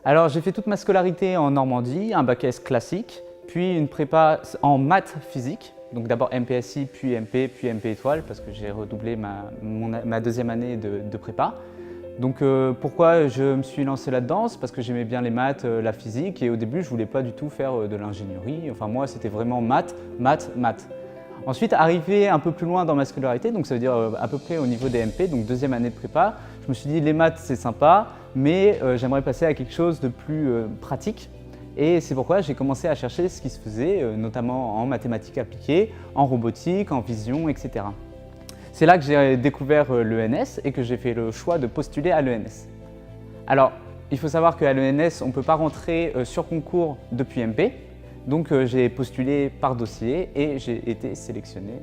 Alors j'ai fait toute ma scolarité en Normandie, un bac S classique, puis une prépa en maths physique. Donc d'abord MPSI, puis MP, puis MP étoile, parce que j'ai redoublé ma deuxième année de prépa. Donc pourquoi je me suis lancé là-dedans? C'est parce que j'aimais bien les maths, la physique, et au début je voulais pas du tout faire de l'ingénierie. Enfin moi c'était vraiment maths, maths, maths. Ensuite, arrivé un peu plus loin dans ma scolarité, donc ça veut dire à peu près au niveau des MP, donc deuxième année de prépa, je me suis dit les maths c'est sympa, mais j'aimerais passer à quelque chose de plus pratique. Et c'est pourquoi j'ai commencé à chercher ce qui se faisait, notamment en mathématiques appliquées, en robotique, en vision, etc. C'est là que j'ai découvert l'ENS et que j'ai fait le choix de postuler à l'ENS. Alors, il faut savoir qu'à l'ENS, on ne peut pas rentrer sur concours depuis MP. Donc j'ai postulé par dossier et j'ai été sélectionné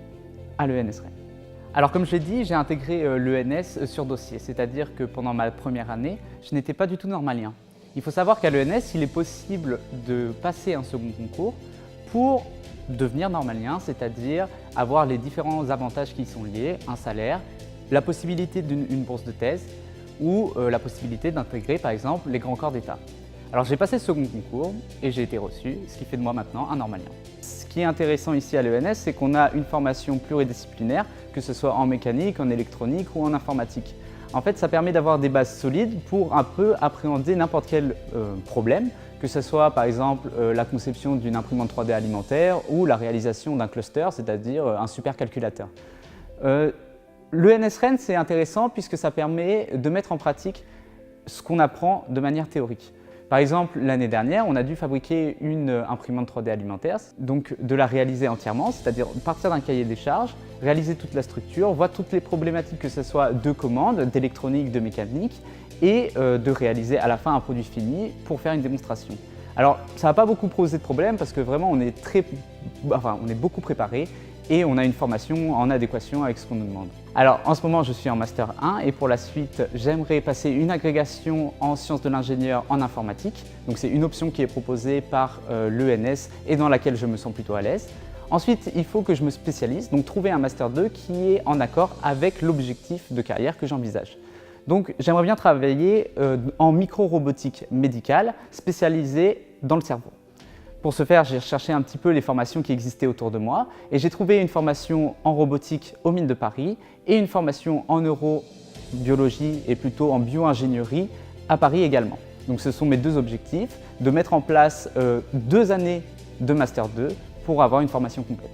à l'ENS Rennes. Alors comme je l'ai dit, j'ai intégré l'ENS sur dossier, c'est-à-dire que pendant ma première année, je n'étais pas du tout normalien. Il faut savoir qu'à l'ENS, il est possible de passer un second concours pour devenir normalien, c'est-à-dire avoir les différents avantages qui y sont liés, un salaire, la possibilité d'une bourse de thèse ou la possibilité d'intégrer par exemple les grands corps d'État. Alors j'ai passé ce second concours et j'ai été reçu, ce qui fait de moi maintenant un normalien. Ce qui est intéressant ici à l'ENS, c'est qu'on a une formation pluridisciplinaire, que ce soit en mécanique, en électronique ou en informatique. En fait, ça permet d'avoir des bases solides pour un peu appréhender n'importe quel problème, que ce soit par exemple la conception d'une imprimante 3D alimentaire ou la réalisation d'un cluster, c'est-à-dire un supercalculateur. L'ENS Rennes, c'est intéressant puisque ça permet de mettre en pratique ce qu'on apprend de manière théorique. Par exemple, l'année dernière, on a dû fabriquer une imprimante 3D alimentaire, donc de la réaliser entièrement, c'est-à-dire partir d'un cahier des charges, réaliser toute la structure, voir toutes les problématiques, que ce soit de commande, d'électronique, de mécanique, et de réaliser à la fin un produit fini pour faire une démonstration. Alors, ça va pas beaucoup poser de problème parce que vraiment on est beaucoup préparé et on a une formation en adéquation avec ce qu'on nous demande. Alors en ce moment je suis en Master 1 et pour la suite j'aimerais passer une agrégation en sciences de l'ingénieur en informatique. Donc c'est une option qui est proposée par l'ENS et dans laquelle je me sens plutôt à l'aise. Ensuite il faut que je me spécialise, donc trouver un Master 2 qui est en accord avec l'objectif de carrière que j'envisage. Donc j'aimerais bien travailler en micro-robotique médicale spécialisée dans le cerveau. Pour ce faire, j'ai recherché un petit peu les formations qui existaient autour de moi et j'ai trouvé une formation en robotique aux Mines de Paris et une formation en neurobiologie et plutôt en bio-ingénierie à Paris également. Donc ce sont mes deux objectifs, de mettre en place 2 années de Master 2 pour avoir une formation complète.